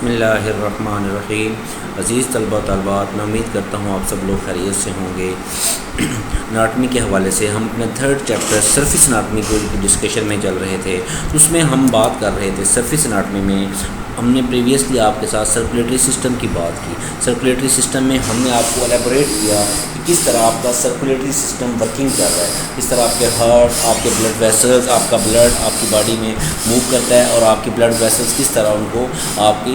बिस्मिल्लाहिर्रहमानिर्रहीम। अज़ीज़ तलबा तलबात, मैं उम्मीद करता हूँ आप सब लोग खैरियत से होंगे। अनाटमी के हवाले से हम अपने थर्ड चैप्टर सरफेस अनाटमी को डिस्कशन में चल रहे थे, तो उसमें हम बात कर रहे थे सरफेस अनाटमी में हमने प्रीवियसली आपके साथ सर्कुलेटरी सिस्टम की बात की। सर्कुलेटरी सिस्टम में हमने आपको एलेबोरेट किया कि किस तरह आपका सर्कुलेटरी सिस्टम वर्किंग कर रहा है, किस तरह आपके हार्ट, आपके ब्लड वेसल्स, आपका ब्लड आपकी बॉडी में मूव करता है और आपकी ब्लड वेसल्स किस तरह उनको आपकी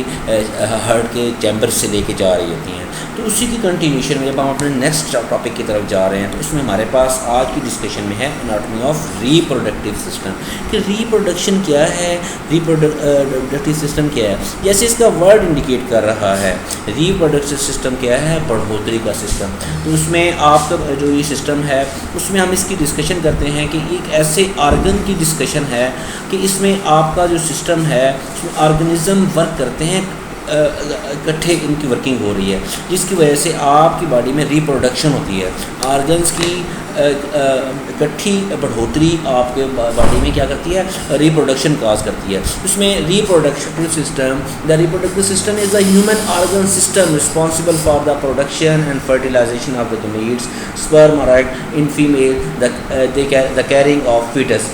हार्ट के चैम्बर से लेके जा रही होती हैं। तो उसी की कंटिन्यूशन में जब हम अपने नेक्स्ट टॉपिक की तरफ जा रहे हैं, तो उसमें हमारे पास आज की डिस्कशन में है एनाटॉमी ऑफ रिप्रोडक्टिव सिस्टम कि रिप्रोडक्शन क्या है, रिप्रोडक्टिव सिस्टम क्या है। जैसे इसका वर्ड इंडिकेट कर रहा है, रिप्रोडक्टिव सिस्टम क्या है, बढ़ोतरी का सिस्टम। तो उसमें आपका जो ये सिस्टम है उसमें हम इसकी डिस्कशन करते हैं कि एक ऐसे आर्गन की डिस्कशन है कि इसमें आपका जो सिस्टम है उसमें ऑर्गेनिज्म वर्क करते हैं, इकट्ठे इनकी वर्किंग हो रही है, जिसकी वजह से आपकी बॉडी में रिप्रोडक्शन होती है। ऑर्गन्स की इकट्ठी बढ़ोतरी आपके बॉडी में क्या करती है, रिप्रोडक्शन काज करती है। उसमें reproductive system, the reproductive system is the human organ system responsible for the production and fertilization of the gametes, sperm or egg in female, the carrying of fetus.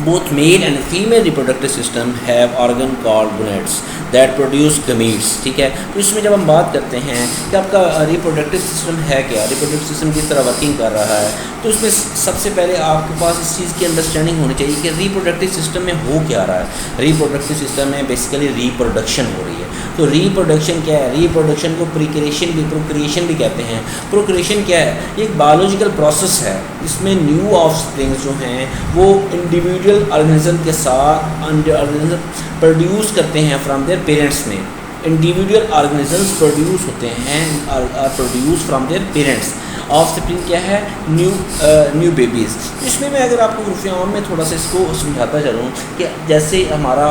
Both male and female reproductive system have organ called gonads that produce gametes। ठीक है, तो इसमें जब हम बात करते हैं कि आपका रिप्रोडक्टिव सिस्टम है क्या, रिप्रोडक्टिव सिस्टम किस तरह वर्किंग कर रहा है, तो उसमें सबसे पहले आपके पास इस चीज़ की अंडरस्टैंडिंग होनी चाहिए कि रिप्रोडक्टिव सिस्टम में हो क्या रहा है। रिप्रोडक्टिव सिस्टम में बेसिकली रिप्रोडक्शन हो रही है। तो रिप्रोडक्शन क्या है, रिप्रोडक्शन को प्रोक्रिएशन भी कहते हैं। प्रोक्रिएशन क्या है, ये एक बायोलॉजिकल प्रोसेस है। इसमें न्यू ऑफस्प्रिंग्स जो हैं वो इंडिविजुअल ऑर्गेनिज्म के साथ ऑर्गेनिज्म प्रोड्यूस करते हैं फ्रॉम देयर पेरेंट्स में। इंडिविजुअल ऑर्गेनिजम्स प्रोड्यूस होते हैं, are produce from their parents. Offspring क्या है, न्यू बेबीज़। इसमें मैं अगर आपको उर्फ़-ए-आम में थोड़ा सा इसको समझाता चलूँ कि जैसे हमारा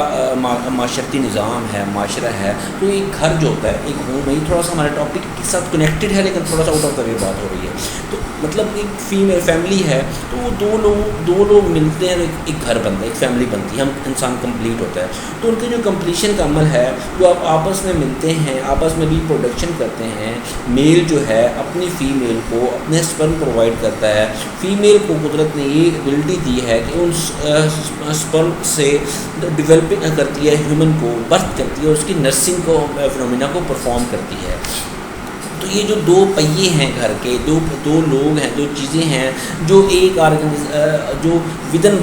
माशरती निज़ाम है, माशरा है, तो एक घर जो होता है, एक होम है, थोड़ा सा हमारे टॉपिक के साथ कनेक्टेड है लेकिन थोड़ा सा आउट ऑफ द वे बात हो रही है। तो मतलब एक फीमेल फैमिली है, तो वो दो लोग मिलते हैं, एक घर बनता है, एक फैमिली बनती है, हम इंसान कंप्लीट होता है। तो उनके जो कंप्लीशन का अमल है वो आप आपस में मिलते हैं, आपस में रिप्रोडक्शन करते हैं। मेल जो है अपनी फ़ीमेल को अपने स्पर्म प्रोवाइड करता है। फीमेल को कुदरत ने ये एबिलिटी दी है कि उन स्पर्म से डेवलपिंग करती है, ह्यूमन को बर्थ करती है और उसकी नर्सिंग को फिनोमिना को परफॉर्म करती है। तो ये जो दो पहिए हैं घर के, दो लोग हैं, दो चीज़ें हैं जो एक जो विदन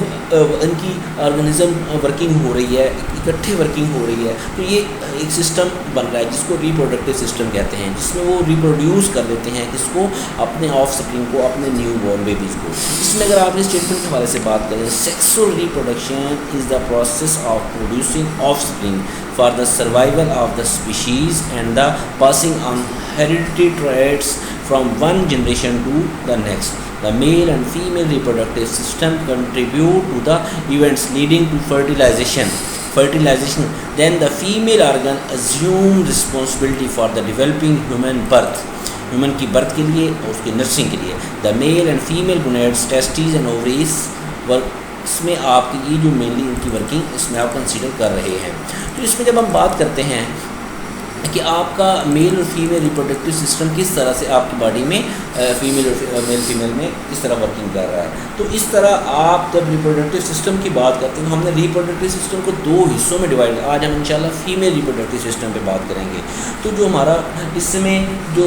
इनकी ऑर्गेनिज्म वर्किंग हो रही है, इकट्ठे वर्किंग हो रही है। तो ये एक सिस्टम बन रहा है जिसको रिप्रोडक्टिव सिस्टम कहते हैं, जिसमें वो रिप्रोड्यूस कर देते हैं किसको, अपने ऑफस्प्रिंग को, अपने न्यू बॉर्न बेबीज़ को। इसमें अगर आप इस स्टेटमेंट के हवाले से बात करें, sexual reproduction is the process of producing offspring for the survival of the species and the passing on hereditary traits from one generation to the next. The male and female reproductive system contribute to the events leading to fertilization. Then the female organ assume responsibility for the developing human birth, human की birth के लिए और उसकी nursing के लिए। The male and female gonads, testes and ovaries work। इसमें आपकी ये जो मेनली इनकी वर्किंग इसमें आप कंसीडर कर रहे हैं। तो इसमें जब हम बात करते हैं कि आपका मेल और फीमेल रिप्रोडक्टिव सिस्टम किस तरह से आपकी बॉडी में मेल फीमेल में किस तरह वर्किंग कर रहा है, तो इस तरह आप जब रिप्रोडक्टिव सिस्टम की बात करते हैं, हमने रिप्रोडक्टिव सिस्टम को दो हिस्सों में डिवाइड, आज हम इंशाल्लाह फीमेल रिप्रोडक्टिव सिस्टम पे बात करेंगे। तो जो हमारा इसमें जो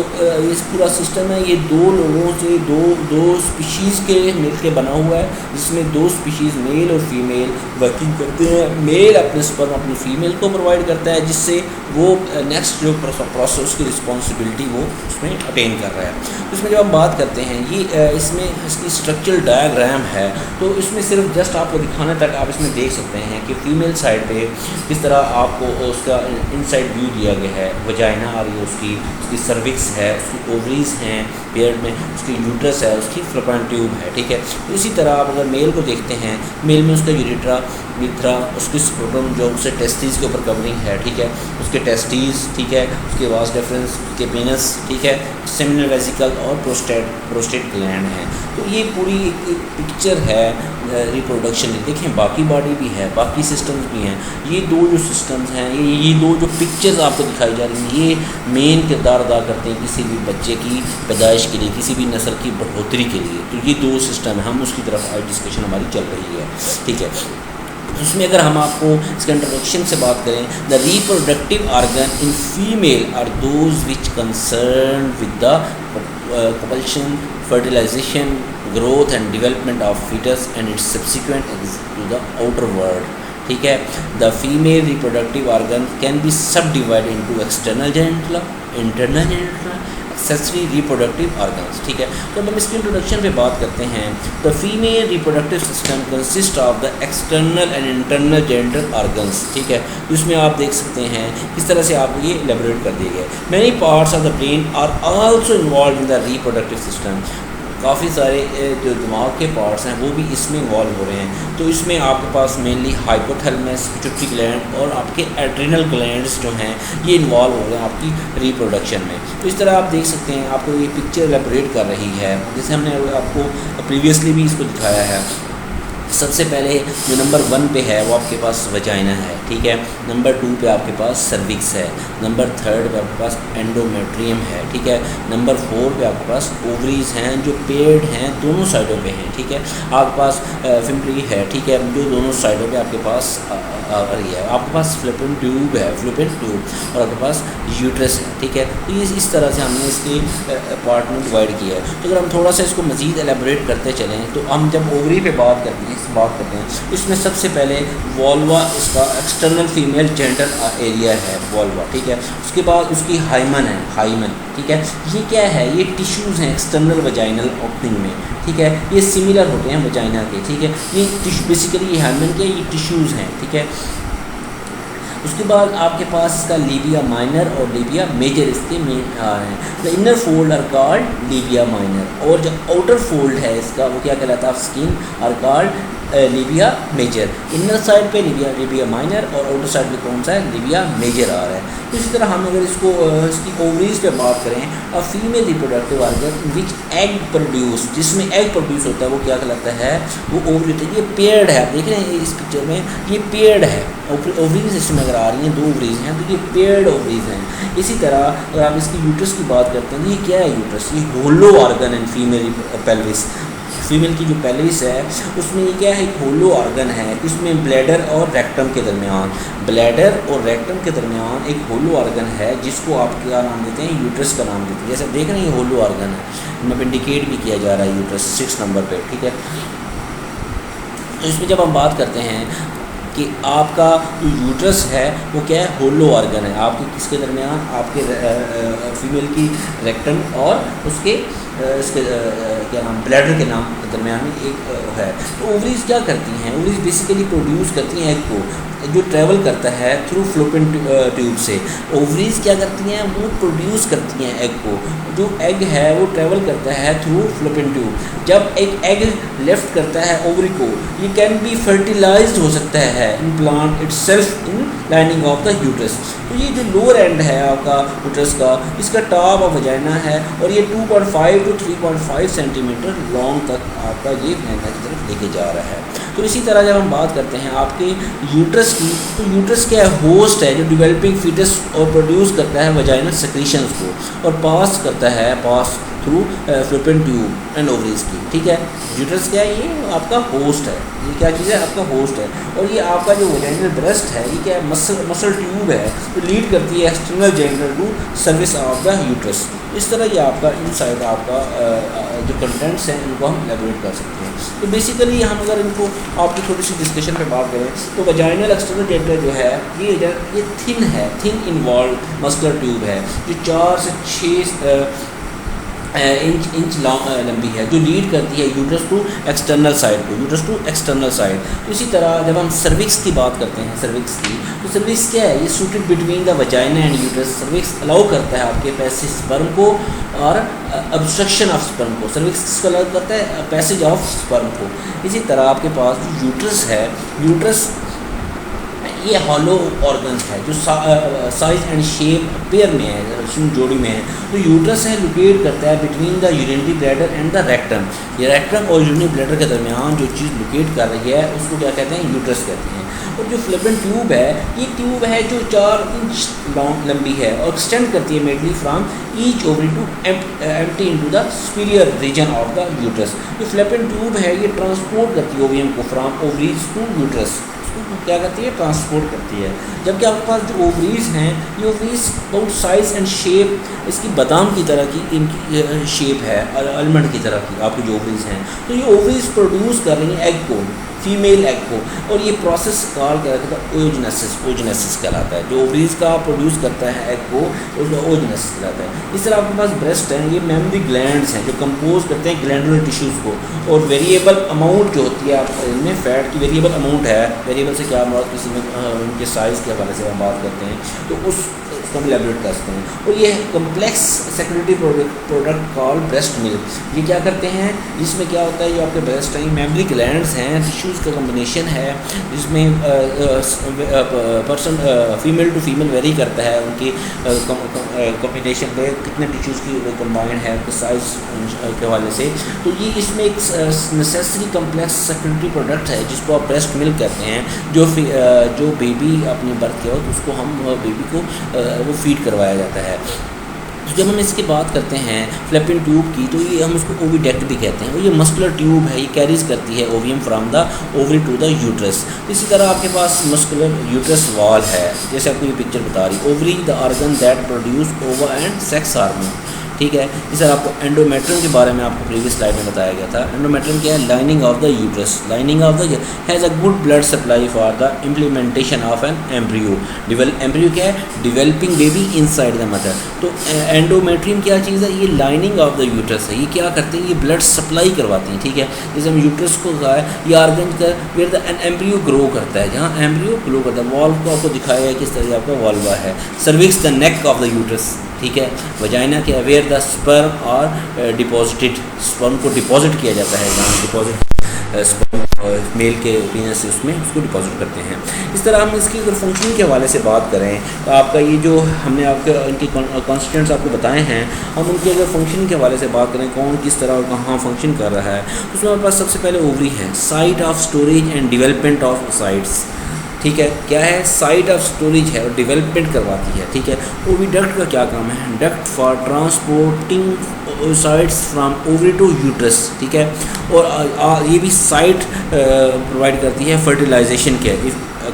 इस पूरा सिस्टम है, ये दो लोगों से दो स्पीशीज़ के मिल के बना हुआ है, जिसमें दो स्पीशीज़ मेल और फीमेल वर्किंग करते हैं। मेल अपने स्पर्म अपनी फीमेल को प्रोवाइड करता है, जिससे वो नेक्स्ट जो प्रोसेस की रिस्पॉन्सिबिलिटी वो उसमें अटेन कर रहा है। तो इसमें जब हम बात करते हैं, ये इसमें इसकी स्ट्रक्चरल डायग्राम है, तो इसमें सिर्फ जस्ट आपको दिखाने तक आप इसमें देख सकते हैं कि फीमेल साइड पे किस तरह आपको उसका इनसाइड व्यू दिया गया है। वजाइना आ रही है उसकी सर्विक्स है, उसकी ओवरीज हैं पेयर में, उसकी यूट्रस है, उसकी फ्लोपियन ट्यूब है। ठीक है, तो इसी तरह आप अगर मेल को देखते हैं, मेल में उसका यूरेट्रा, उसकी स्क्रोटम जो उससे टेस्टिस के ऊपर कवरिंग है, ठीक है, उसके टेस्टिस, ठीक है, उसके वास डिफरेंस, उसके पेनस, ठीक है, सेमिनल वेसिकल और प्रोस्टेट ग्लैंड है। तो ये पूरी एक पिक्चर है रिप्रोडक्शन की। देखें बाकी बॉडी भी है, बाकी सिस्टम्स भी हैं। ये दो जो सिस्टम्स हैं, ये दो जो पिक्चर्स आपको दिखाई जा रही हैं, ये मेन किरदार अदा करते हैं किसी भी बच्चे की पैदाइश के लिए, किसी भी नस्ल की बढ़ोतरी के लिए। तो ये दो सिस्टम है, हम उसकी तरफ आज डिस्कशन हमारी चल रही है, ठीक है। उसमें अगर हम आपको इसके इंट्रोडक्शन से बात करें, the reproductive organ in female are those which concern with the propulsion, fertilization, growth and development of fetus and its subsequent to the outer world, ठीक है। The female reproductive organs can be subdivided into external genital, internal genital, accessory reproductive organs, ठीक है। तो हम इसकी introduction पे बात करते हैं। The female reproductive system consist of the external and internal genital organs, ठीक है। इसमें आप देख सकते हैं किस तरह से आपको ये एलेबोरेट कर दिए गए। Many parts of the brain are also involve in the reproductive system. काफ़ी सारे जो दिमाग के पार्ट्स हैं वो भी इसमें इन्वॉल्व हो रहे हैं। तो इसमें आपके पास मेनली हाइपोथैलेमस, पिट्यूटरी ग्लैंड और आपके एड्रिनल ग्लैंड्स जो हैं ये इन्वॉल्व हो रहे हैं आपकी रिप्रोडक्शन में। तो इस तरह आप देख सकते हैं, आपको ये पिक्चर एलेबोरेट कर रही है, जैसे हमने आपको प्रीवियसली भी इसको दिखाया है। सबसे पहले जो नंबर 1 पे है वो आपके पास वजाइना है, ठीक है। नंबर 2 पे आपके पास सर्विक्स है। नंबर 3 पे आपके पास एंडोमेट्रियम है, ठीक है। नंबर 4 पे आपके पास ओवरीज हैं जो पेड हैं, दोनों साइडों पे हैं, ठीक है। आपके पास फिम्परी है, ठीक है, जो दोनों साइडों पे आपके पास आ रही है। आपके पास फ्लोपियन ट्यूब है, फ्लोपियन ट्यूब, और आपके पास यूट्रस है, ठीक है। तो इस तरह से हमने इसके पार्ट में डिवाइड किया है। तो अगर हम थोड़ा सा इसको मज़ीद एलेबोरेट करते चलें, तो हम जब ओवरी पे बात करते हैं, इसमें सबसे पहले वॉल्वा इसका एक्सटर्नल फीमेल जेंडर एरिया है, वॉल्वा, ठीक है। उसके बाद उसकी हाइमन है, हाइमन, ठीक है। ये क्या है, ये टिश्यूज़ हैं एक्सटर्नल वजाइनल ओपनिंग में, ठीक है। ये सिमिलर होते हैं वजाइना के, ठीक है। ये बेसिकली ये हाइमन के ये टिश्यूज़ हैं, ठीक है। उसके बाद आपके पास इसका लीबिया माइनर और लीबिया मेजर इसके मेन हैं। The inner fold are called labia minor, और जो आउटर फोल्ड है इसका वो क्या कहलाता है, skin are called labia major. Inner side पे लीबिया माइनर और आउटर साइड पे कौन सा है, लीबिया मेजर आ रहा है। तो इसी तरह हम अगर इसको इसकी ओवरीज पे बात करें, a female reproductive organ which egg produce, जिसमें एग प्रोड्यूस होता है वो क्या कहलाता है, वो ओवरी होता है। ये पेयर्ड है, आप देख रहे हैं इस पिक्चर में, ये पेयर्ड है। ओवरीज इसमें अगर आ रही हैं, 2 ओवरीज हैं, तो ये पेयर्ड ओवरीज हैं। इसी तरह अगर आप इसकी यूट्रस की बात करते हैं, तो ये क्या है यूट्रस, ये होलो ऑर्गन है फीमेल पेल्विस। फीमेल की जो पेल्विस है उसमें ये क्या है, एक होलो ऑर्गन है। इसमें ब्लैडर और रेक्टम के दरमियान, ब्लैडर और रेक्टम के दरमियान एक होलो ऑर्गन है, जिसको आप क्या नाम देते हैं, यूट्रस का नाम देते हैं। जैसे देख रहे हैं ये होलो ऑर्गन है, इनमें इंडिकेट भी किया जा रहा है यूट्रस 6 नंबर पे, ठीक है। तो इसमें जब हम बात करते हैं कि आपका जो यूट्रस है वो क्या है, होलो ऑर्गन है। आपके किसके दरमियान, आपके फीमेल की रेक्टम और उसके इसके क्या नाम, ब्लैडर के नाम दरमियान में एक है। तो ओवरीज क्या करती हैं, ओवरीज बेसिकली प्रोड्यूस करती हैं एग को, जो ट्रैवल करता है थ्रू फ्लोपियन ट्यूब से। ओवरीज क्या करती हैं, वो प्रोड्यूस करती हैं एग को। जो एग है वो ट्रैवल करता है थ्रू फ्लोपियन ट्यूब। जब एक एग लेफ्ट करता है ओवरी को, ये कैन बी फर्टिलाइज्ड हो सकता है in plant itself in lining of the uterus. तो ये जो लोअर एंड है आपका यूट्रस का, इसका टॉप ऑफ वजाइना है, और ये 2.5 to 3.5 सेंटीमीटर लॉन्ग तक आपका ये वजाइना की तरफ लेके जा रहा है। तो इसी तरह जब हम बात करते हैं आपके यूट्रस की, तो यूट्रस क्या है, होस्ट है जो डेवलपिंग फीटस और प्रोड्यूस करता है वजाइनल सेक्रीशंस को, और पास करता है through fallopian tube and ovaries की, ठीक है। यूट्रस क्या है, ये आपका होस्ट है, ये क्या चीज़ है, आपका होस्ट है। और ये आपका जो वजाइनल ब्रेस्ट है, ये क्या है, मसल ट्यूब है, तो लीड करती है external genital to cervix of the uterus. इस तरह ये आपका इनसाइड आपका जो कंटेंट्स हैं इनको हम एलेबोरेट कर सकते हैं। तो बेसिकली हम अगर इनको आपकी थोड़ी सी डिस्कशन पे बात करें, तो वजाइनल एक्सटर्नल जेनिटल जो है ये थिन है, थिन इन्वॉल्व मस्कुलर ट्यूब है, जो 4 से 6 इंच लंबी है, जो लीड करती है यूट्रस टू एक्सटर्नल साइड को, यूट्रस टू एक्सटर्नल साइड। तो इसी तरह जब हम सर्विक्स की बात करते हैं, सर्विक्स की, तो सर्विक्स क्या है, ये suited between the vagina and uterus. Cervix allow करता है आपके पैसेज स्पर्म को और ऑब्स्ट्रक्शन ऑफ स्पर्म को। सर्विक्स किसको अलाउ करता है, पैसेज ऑफ स्पर्म को। इसी तरह आपके पास जो यूट्रस है, यूट्रस ये हॉलो ऑर्गन्स है जो साइज एंड शेप पेयर में है, जोड़ी में है। तो यूट्रस है लोकेट करता है between the urinary bladder and the rectum. ये रेक्टम और यूरिनरी ब्लैडर के दरमियान जो चीज़ लोकेट कर रही है उसको क्या कहते हैं, यूट्रस कहते हैं। और जो फ्लोपियन ट्यूब है, ये ट्यूब है जो 4 इंच लंबी है और एक्सटेंड करती है medially from each ovary to empty into the superior region of the uterus. जो फ्लोपियन ट्यूब है ये ट्रांसपोर्ट करती है ओवियम को फ्राम ओवरीज टू यूट्रस, क्या करती है, ट्रांसपोर्ट करती है। जबकि आपके पास जो ओवरीज हैं, ये ओवरीज बहुत साइज एंड शेप इसकी बादाम की तरह की इनकी शेप है, आलमंड की तरह की आपकी जो ओवरीज हैं। तो ये ओवरीज प्रोड्यूस कर रही हैं एग को, फीमेल एग को, और ये प्रोसेस कॉल कहलाता है ओजेनेसिस कहलाता है। जो ओवरीज का प्रोड्यूस करता है एग को उसको ओजेनेसिस कहलाता है। इस तरह आपके पास ब्रेस्ट हैं, ये मेमरी ग्लैंड्स हैं जो कंपोज करते हैं ग्लैंडुलर टिश्यूज़ को, और वेरिएबल अमाउंट जो होती है इनमें फैट की वेरिएबल अमाउंट है। वेरिएबल से क्या बात, किसी में उनके साइज़ के हवाले से हम बात करते हैं तो उसको भी एलेबोरेट करते हैं। और ये complex secretary product call breast milk, ये क्या करते हैं, इसमें क्या होता है, ये आपके ब्रेस्ट हैं, मेमरी ग्लैंड्स हैं, टिश्यूज़ का कम्बिनेशन है जिसमें person female to female vary करता है उनकी कम्बिनेशन में कितने टिश्यूज़ की कंबाइंड है साइज के हवाले से। तो ये इसमें एक नेसेसरी कम्प्लेक्स सेक्रेटरी प्रोडक्ट है जिसको आप ब्रेस्ट मिल्क कहते हैं। जो बेबी अपनी बर्थ किया हो तो उसको हम बेबी को वो फीड करवाया जाता है। तो जब हम इसकी बात करते हैं फ्लोपियन ट्यूब की, तो ये हम उसको ओविडक्ट भी कहते हैं। और ये मस्कुलर ट्यूब है, ये कैरीज करती है ovum from the ovary to the uterus. इसी तरह आपके पास मस्कुलर यूट्रस वॉल है, जैसे आपको ये पिक्चर बता रही, ovary the organ that produce ओवा एंड सेक्स हार्मोन, ठीक है। इस तरह आपको एंडोमेट्रियम के बारे में आपको प्रीवियस स्लाइड में बताया गया था। एंडोमेट्रियम क्या है, lining of the uterus, lining of the has a good blood supply for the implementation of an embryo. Embryo क्या है, developing baby inside the mother. तो एंडोमेट्रियम क्या चीज़ है, ये लाइनिंग ऑफ द यूट्रस है, ये क्या करते हैं, ये ब्लड सप्लाई करवाती हैं, ठीक है। जैसे हम यूट्रस को कहा है, ये ऑर्गन का वेयर द एम्ब्रियो ग्रो करता है, जहाँ एम्ब्रियो ग्रो करता है। वॉल्व को आपको दिखाया है किस तरह आपका वॉल्वा है। Cervix the neck of the uterus, ठीक है। वजाइना क्या, वेयर द स्पर्म और डिपॉजिटेड, स्पर्म को डिपॉजिट किया जाता है, जहाँ डिपॉजिट स्पर्म मेल के पीने से उसमें उसको डिपॉजिट करते हैं। इस तरह हम इसकी अगर फंक्शनिंग के हवाले से बात करें तो आपका ये जो हमने आपके इनके कॉन्स्टिट्यूएंट्स आपको बताए हैं, हम उनकी अगर फंक्शनिंग के हवाले से बात करें कौन किस तरह और कहाँ फंक्शन कर रहा है, उसमें हमारे पास सबसे पहले ओवरी है, site of storage and development of sites, ठीक है। क्या है, साइट ऑफ स्टोरेज है और डेवलपमेंट करवाती है, ठीक है। ओविडक्ट का क्या काम है, duct for transporting sites from ovary to uterus, ठीक है। और ये भी साइट प्रोवाइड करती है फर्टिलाइजेशन के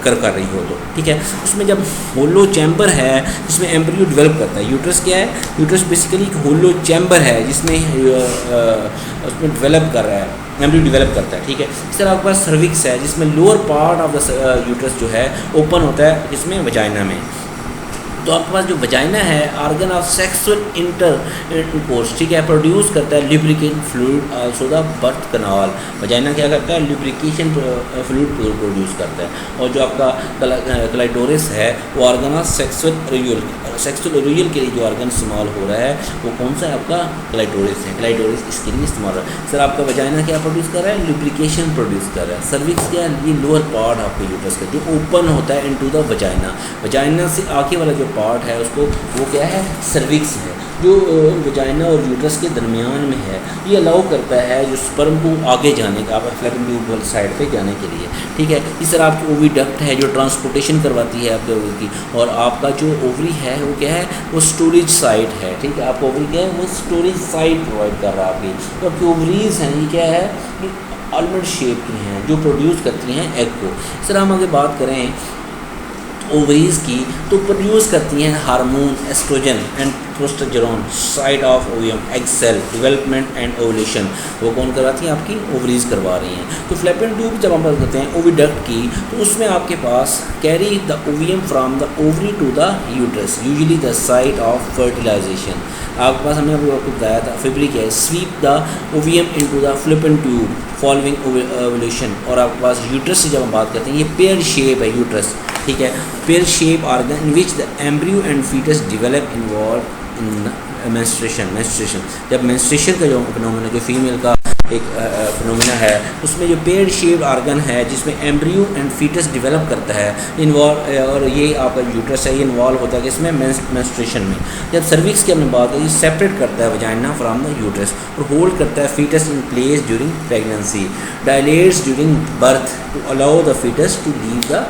कर रही हो तो, ठीक है। उसमें जब होलो चैम्बर है जिसमें एम्ब्रियो डेवलप करता है, यूट्रस क्या है, यूट्रस बेसिकली एक होलो चैम्बर है जिसमें उसमें डेवलप कर रहा है, एम्ब्रियो डेवलप करता है, ठीक है। इस तरह आपके पास सर्विक्स है जिसमें lower part of the uterus जो है ओपन होता है, इसमें वजाइना में। तो आपके पास जो वजाइना है ऑर्गन ऑफ सेक्सुअल इंटरकोर्स, ठीक है, प्रोड्यूस करता है lubrication fluid also the birth canal. Vagina क्या करता है, लुब्रिकेशन फ्लूइड प्रोड्यूस करता है। और जो आपका क्लाइटोरिस है वो ऑर्गन ऑफ सेक्सुअल ओरियल के लिए जो ऑर्गन इस्तेमाल हो रहा है वो कौन सा है, आपका क्लाइटोरिस है। क्लाइटोरिस इसके लिए इस्तेमाल हो रहा है। सर आपका वजाइना क्या प्रोड्यूस कर रहा है, लुब्रिकेशन प्रोड्यूस कर रहा है। सर्विक्स क्या है, ये लोअर पार्ट आपके यूट्रस का जो ओपन होता है इनटू द वजाइना। वजाइना से आगे वाला जो पार्ट है उसको वो क्या है, सर्विक्स है, जो वजाइना और यूट्रस के दरमियान में है। ये अलाउ करता है जो स्पर्म को आगे जाने का, फ्लोपियन ट्यूब वाली साइड पे जाने के लिए, ठीक है। इस तरह आपकी ओविडक्ट है जो ट्रांसपोर्टेशन करवाती है आपके ओवरी की। और आपका जो ओवरी है वो क्या है, वो स्टोरेज साइट है, ठीक है। आपका ओवरी क्या है, वो स्टोरेज साइट प्रोवाइड कर रहा है आपकी। तो आपकी ओवरीज हैं ये क्या है, आलमंड शेप की हैं जो प्रोड्यूस करती हैं एग को। इस तरह हम आगे बात करें ओवरीज की, तो प्रोड्यूस करती हैं hormone estrogen and progesterone side of ovum, egg cell development and ovulation. वो कौन करवाती हैं, आपकी ओवरीज करवा रही हैं। तो फ्लोपियन ट्यूब जब हम बात करते हैं ओविडक्ट की, तो उसमें आपके पास carry the ovum from the ovary to the uterus, usually the site of fertilization. आपके पास हमने आपको बताया था फेब्रिक है, sweep the ovum into the fallopian tube following ovulation. और आपके पास यूट्रस से जब हम बात करते हैं, ये पेयर शेप है यूट्रस, ठीक है, pear shape organ in which the embryo and foetus develop involve in menstruation. जब मेंस्ट्रुएशन का जो फिनोमेना, जो फीमेल का एक फिनोमिना है, उसमें जो पेड़ शेप्ड आर्गन है जिसमें एम्ब्रियो एंड फीटस डेवलप करता है इन्वॉल्व, और ये आपका यूट्रस है, ये इन्वॉल्व होता है कि इसमें मेंस्ट्रुएशन में। जब सर्विक्स की हमने बात की, सेपरेट करता है वजाइना फ्रॉम द यूट्रस और होल्ड करता है foetus in place during pregnancy, dilates during birth to allow the foetus to leave the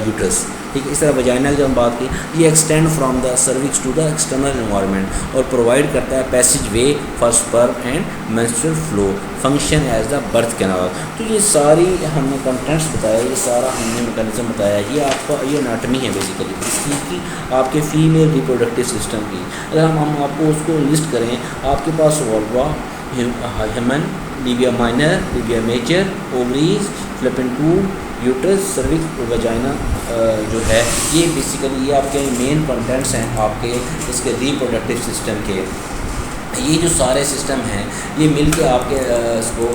uterus. ठीक है, इस तरह वजाइना की जब हम बात की, ये extend from the cervix to the external environment और प्रोवाइड करता है passage way for sperm and menstrual flow, function as the birth canal. तो ये सारी हमने कंटेंट्स बताया, ये सारा हमने मैकेनिज्म बताया। ये आपका ये एनाटॉमी है बेसिकली इसकी आपके फीमेल रिप्रोडक्टिव सिस्टम की। अगर हम आपको उसको लिस्ट करें, आपके पास vulva, human, labia minor, labia major, ovaries, fallopian tube, uterus, cervix और वजाइना जो है, ये बेसिकली ये आपके मेन कंटेंट्स हैं आपके इसके रिप्रोडक्टिव सिस्टम के। ये जो सारे सिस्टम हैं ये मिल के आपके इसको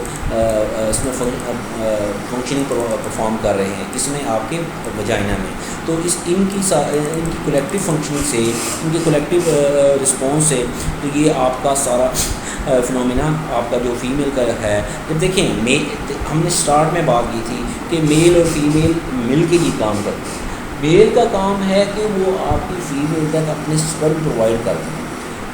इसमें फंक्शनिंग परफॉर्म कर रहे हैं, इसमें आपके वजाइना में। तो इनकी कलेक्टिव फंक्शनिंग से, इनके कलेक्टिव रिस्पॉन्स से तो ये आपका सारा फिनोमिना आपका जो फीमेल का है। जब देखें हमने स्टार्ट में बात की थी कि मेल और फीमेल मिल के ही काम करते हैं। मेल का काम है कि वो आपकी फीमेल तक अपने स्पर्म प्रोवाइड करते हैं।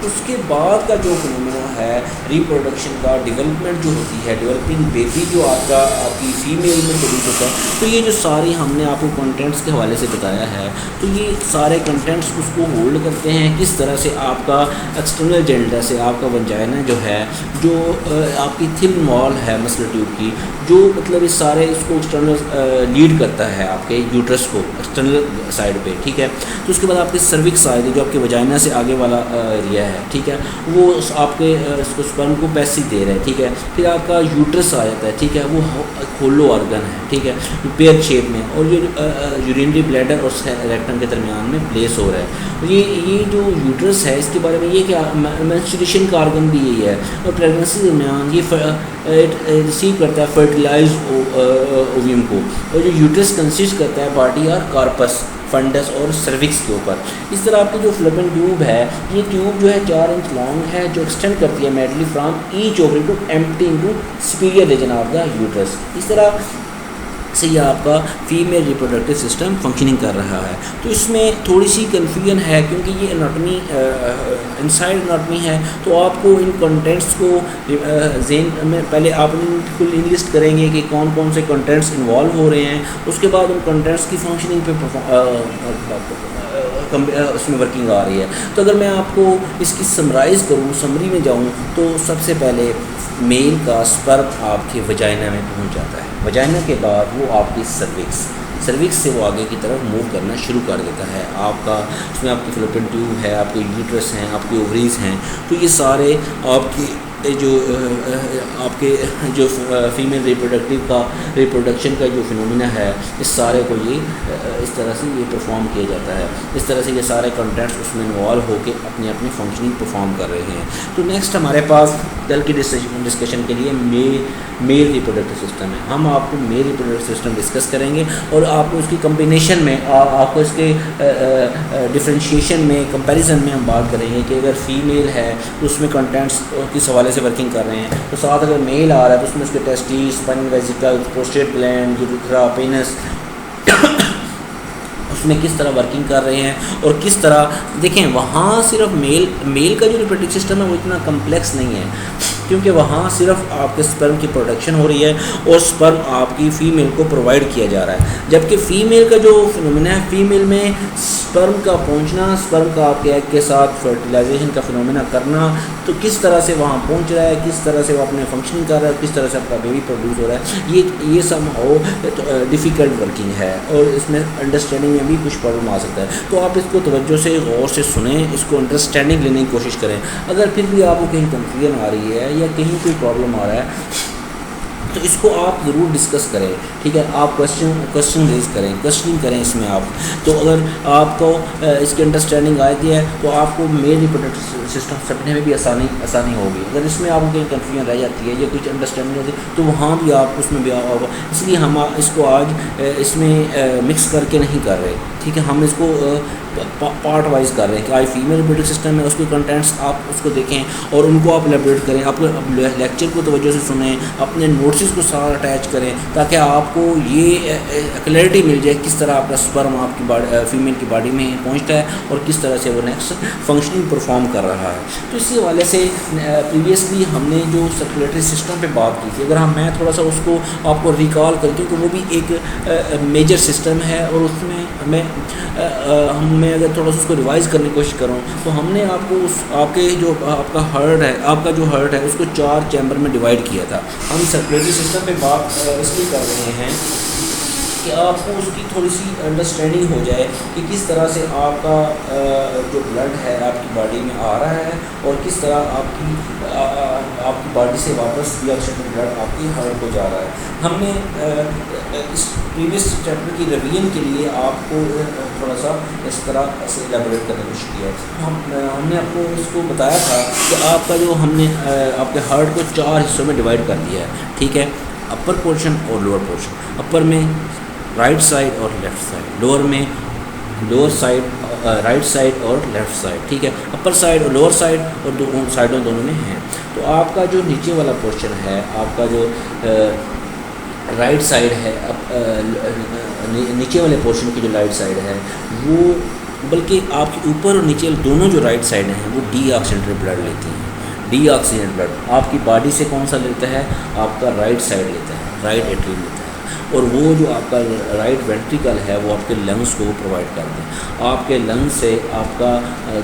उसके बाद का जो फिनोमिना है रिप्रोडक्शन का, डेवलपमेंट जो होती है, डेवलपिंग बेबी जो आपकी फीमेल में प्रोड्यूस होता है, तो ये जो सारी हमने आपको कंटेंट्स के हवाले से बताया है, तो ये सारे कंटेंट्स उसको होल्ड करते हैं किस तरह से आपका एक्सटर्नल जेंडर से आपका वजाइना जो है, जो आपकी थिन वॉल है मसल ट्यूब की, जो मतलब इस सारे इसको एक्सटर्नल लीड करता है आपके यूट्रस को एक्सटर्नल साइड पे। ठीक है, तो उसके बाद आपकी सर्विक्स आएगी जो आपके वजाइना से आगे वाला एरिया है। ठीक है, वो आपके इसको स्पर्म को पैसेज दे रहे हैं। ठीक है, फिर आपका यूट्रस आ जाता है। ठीक है, वो होलो ऑर्गन है। ठीक है, पेयर शेप में, और ये यूरिनरी ब्लैडर और रेक्टम के दरमियान में प्लेस हो रहा है। ये जो यूट्रस है इसके बारे में ये क्या मेंस्ट्रुएशन का ऑर्गन भी यही है, और प्रेगनेंसी के दरमियान ये रिसीव करता है फर्टिलाइज ओवियम को, और जो यूट्रस कंसिस्ट करता है बॉडी और कार्पस, फंडस और सर्विक्स के ऊपर। इस तरह आपकी जो फ्लैपियन ट्यूब है, ये ट्यूब जो है 4 इंच लॉन्ग है, जो एक्सटेंड करती है medially from each ovary to empty into superior region of the uterus. इस तरह से ये आपका फीमेल रिप्रोडक्टिव सिस्टम फंक्शनिंग कर रहा है। तो इसमें थोड़ी सी कन्फ्यूजन है क्योंकि ये एनाटॉमी इनसाइड एनाटॉमी है, तो आपको इन कंटेंट्स को जेन में पहले आप इनको लिस्ट करेंगे कि कौन कौन से कंटेंट्स इन्वॉल्व हो रहे हैं, उसके बाद उन कंटेंट्स की फंक्शनिंग पे उसमें वर्किंग आ रही है। तो अगर मैं आपको इसकी समराइज़ करूँ, समरी में जाऊँ, तो सबसे पहले मेल का स्पर्म आपके वजाइना में पहुंच जाता है। वजाइना के बाद वो आपकी सर्विक्स से वो आगे की तरफ मूव करना शुरू कर देता है। आपका उसमें आपकी फ्लैपियन ट्यूब है, आपके यूट्रस हैं, आपके ओवरीज हैं। तो ये सारे आपकी जो फीमेल रिप्रोडक्शन का जो फिनोमिना है, इस सारे को ये इस तरह से ये परफॉर्म किया जाता है। इस तरह से ये सारे कंटेंट्स उसमें इन्वॉल्व होकर अपनी अपनी फंक्शनिंग परफॉर्म कर रहे हैं। तो नेक्स्ट हमारे पास कल की डिस्कशन के लिए मेल रिप्रोडक्टिव सिस्टम है। हम आपको मेल रिप्रोडक्टिव सिस्टम डिस्कस करेंगे और आपको इसकी कम्बिनेशन में आपको इसके डिफ्रेंशिएशन में, कंपैरिजन में हम बात करेंगे कि अगर फीमेल है तो उसमें कंटेंट्स किस हवाले से वर्किंग कर रहे हैं, तो साथ अगर मेल आ रहा है तो उसमें उसके testis, spine vesicle, prostate gland, urethra, penis उसमें किस तरह वर्किंग कर रहे हैं। और किस तरह देखें, वहाँ सिर्फ मेल का जो रिप्रोडक्टिव सिस्टम है वो इतना कम्प्लेक्स नहीं है, क्योंकि वहाँ सिर्फ आपके स्पर्म की प्रोडक्शन हो रही है और स्पर्म आपकी फ़ीमेल को प्रोवाइड किया जा रहा है। जबकि फ़ीमेल का जो फिनोमिना है, फ़ीमेल में स्पर्म का पहुँचना, स्पर्म का आपके एग के साथ फर्टिलाइजेशन का फिनोमिना करना, तो किस तरह से वहाँ पहुँच रहा है, किस तरह से वो अपने फंक्शनिंग कर रहा है, किस तरह से आपका बेबी प्रोड्यूस हो रहा है, ये सब डिफ़िकल्ट वर्किंग है और इसमें अंडरस्टैंडिंग में भी कुछ प्रॉब्लम आ सकता है। तो आप इसको तवज्जो से गौर से सुने, इसको अंडरस्टैंडिंग लेने की कोशिश करें। अगर फिर भी आपको कहीं कन्फ्यूजन आ रही है या कहीं कोई प्रॉब्लम आ रहा है तो इसको आप ज़रूर डिस्कस करें। ठीक है, आप क्वेश्चन रेज करें, क्वेश्चनिंग करें इसमें आप। तो अगर आपको इसकी अंडरस्टैंडिंग आती है तो आपको मेल रिप्रोडक्टिव सिस्टम समझने में भी आसानी होगी। अगर इसमें आपको कहीं कन्फ्यूजन रह जाती है या कुछ अंडरस्टैंडिंग होती है तो वहाँ भी आप उसमें भी आप, इसलिए हम इसको आज इसमें मिक्स करके नहीं कर रहे। ठीक है, हम इसको पार्ट वाइज कर रहे हैं कि आज फीमेल रिप्रोडक्टिव सिस्टम है, उसके कंटेंट्स आप उसको देखें और उनको आप एलेबोरेट करें, आप लेक्चर को तवज्जो से सुनें, अपने नोट्स को सारा अटैच करें ताकि आपको ये क्लैरिटी मिल जाए किस तरह आपका स्पर्म आपकी फीमेल की बॉडी में पहुंचता है और किस तरह से वो नेक्स्ट फंक्शनिंग परफॉर्म कर रहा है। तो इसी हवाले से प्रीवियसली हमने जो सर्कुलेटरी सिस्टम पे बात की थी, अगर मैं थोड़ा सा उसको आपको रिकॉल कर दूँ कि वो भी एक मेजर सिस्टम है और उसमें मैं अगर थोड़ा सा उसको रिवाइज़ करने की कोशिश करूँ तो हमने आपको उस आपके जो आपका जो हार्ट है उसको 4 चैम्बर में डिवाइड किया था। हम सर्कुलेटरी सिस्टम पे बात इसलिए कर रहे हैं कि आपको उसकी थोड़ी सी अंडरस्टैंडिंग हो जाए कि किस तरह से आपका जो ब्लड है आपकी बॉडी में आ रहा है और किस तरह आपकी बॉडी से वापस डीऑक्सीजन ब्लड आपकी हार्ट को जा रहा है। हमने इस प्रीवियस चैप्टर की रिवीजन के लिए आपको थोड़ा सा इस तरह से एलेबोरेट करने की कोशिश किया है। हमने आपको इसको बताया था कि आपका जो हमने आपके हार्ट को 4 हिस्सों में डिवाइड कर दिया है, ठीक है। अपर पोर्शन और लोअर पोर्शन, अपर में राइट साइड और लेफ़्ट साइड, लोअर में लोअर साइड राइट साइड और लेफ़्ट साइड, ठीक है। अपर साइड और लोअर साइड और दोनों साइडों दोनों में है। तो आपका जो नीचे वाला पोर्शन है, आपका जो राइट साइड है, नीचे वाले पोर्शन की जो राइट साइड है वो, बल्कि आपके ऊपर और नीचे दोनों जो राइट साइड हैं वो डीऑक्सीजनेटेड ब्लड लेती हैं। डीऑक्सीजनेटेड ब्लड आपकी बॉडी से कौन सा लेता है? आपका राइट साइड लेता है, राइट एट्रियम लेता है। और वो जो आपका राइट वेंट्रिकल है वो आपके लंग्स को प्रोवाइड करते हैं। आपके लंग्स से आपका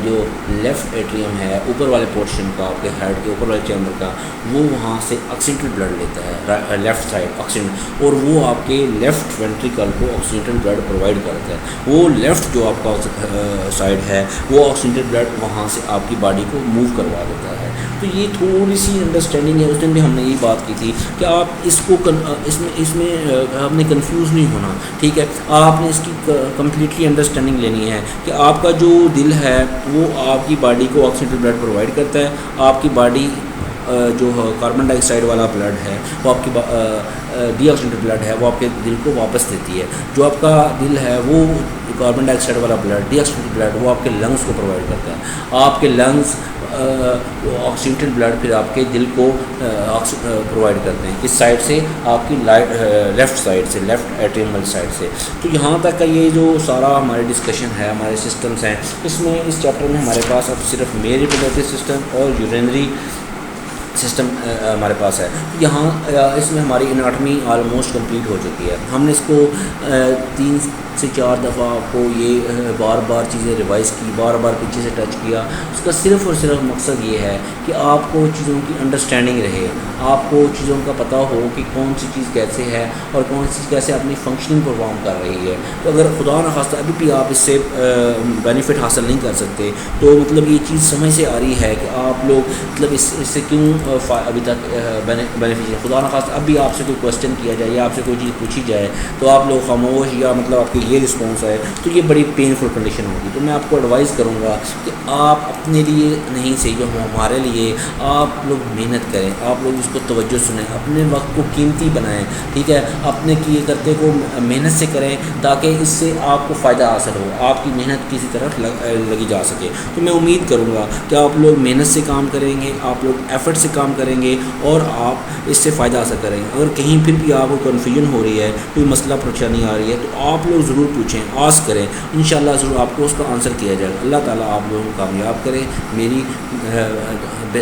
जो लेफ़्ट एट्रियम है ऊपर वाले पोर्शन का, आपके हेड के ऊपर वाले चैम्बर का, वो वहाँ से ऑक्सीजनेटेड ब्लड लेता है, लेफ़्ट साइड ऑक्सीजन, और वो आपके लेफ़्ट वेंट्रिकल को ऑक्सीजनेटेड ब्लड प्रोवाइड करता है। वो लेफ़्ट जो आपका साइड है वो ऑक्सीजनेटेड ब्लड वहाँ से आपकी बॉडी को मूव करवा देता है। तो ये थोड़ी सी अंडरस्टैंडिंग है, उस दिन भी हमने यही बात की थी कि आप इसको इसमें आपने कंफ्यूज नहीं होना, ठीक है। आपने इसकी कम्प्लीटली अंडरस्टैंडिंग लेनी है कि आपका जो दिल है वो आपकी बॉडी को ऑक्सीजन ब्लड प्रोवाइड करता है। आपकी बॉडी जो कार्बन डाइऑक्साइड वाला ब्लड है वो आपकी डीऑक्सीजनेटेड ब्लड है वो आपके दिल को वापस देती है। जो आपका दिल है वो कार्बन डाइऑक्साइड वाला ब्लड, डीऑक्सीजनेटेड ब्लड, वो आपके लंग्स को प्रोवाइड करता है। आपके लंग्स ऑक्सीजनेटेड ब्लड फिर आपके दिल को प्रोवाइड करते हैं। किस साइड से? आपकी लेफ़्ट साइड से, लेफ़्ट एट्रियम वाली साइड से। तो यहाँ तक का ये जो सारा हमारे डिस्कशन है, हमारे सिस्टम्स हैं, इसमें इस चैप्टर में हमारे पास अब सिर्फ मेल रिप्रोडक्टिव सिस्टम और यूरिनरी सिस्टम हमारे पास है। यहाँ इसमें हमारी एनाटॉमी ऑलमोस्ट कंप्लीट हो चुकी है। हमने इसको 3 से 4 दफ़ा आपको ये बार बार चीज़ें रिवाइज़ की, बार बार पीछे से टच किया। उसका सिर्फ़ और सिर्फ मकसद ये है कि आपको चीज़ों की अंडरस्टैंडिंग रहे, आपको चीज़ों का पता हो कि कौन सी चीज़ कैसे है और कौन सी चीज़ कैसे अपनी फंक्शनिंग परफॉर्म कर रही है। तो अगर खुदा न खास्ता अभी भी आप इससे बेनिफिट हासिल नहीं कर सकते तो मतलब ये चीज़ समझ से आ रही है कि आप लोग मतलब इससे क्यों अभी तक बेनिफिशियल, खुदा न खास्ता अब भी आपसे कोई क्वेश्चन किया जाए या आपसे कोई चीज़ पूछी जाए तो आप लोग खामोश या मतलब आपके ये रिस्पॉन्स है तो ये बड़ी पेनफुल कंडीशन होगी। तो मैं आपको एडवाइस करूँगा कि आप अपने लिए नहीं सही जो हमारे लिए आप लोग मेहनत करें, आप लोग इसको तवज्जो सुनें, अपने वक्त को कीमती बनाएं, ठीक है। अपने किए करते को मेहनत से करें ताकि इससे आपको फ़ायदा हासिल हो, आपकी मेहनत किसी तरफ लगी जा सके। तो मैं उम्मीद करूँगा कि आप लोग मेहनत से काम करेंगे, आप लोग एफ़र्ट से काम करेंगे और आप इससे फ़ायदा हासिल करेंगे। अगर कहीं फिर भी आपको कन्फ्यूजन हो रही है, कोई मसला परेशानी आ रही है तो आप लोग ज़रूर पूछें, आस्क करें, इंशाल्लाह ज़रूर आपको उसका आंसर किया जाएगा। अल्लाह ताला आप लोगों को कामयाब करें। मेरी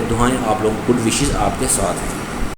दुआएं आप लोगों, गुड विशेस आपके साथ हैं।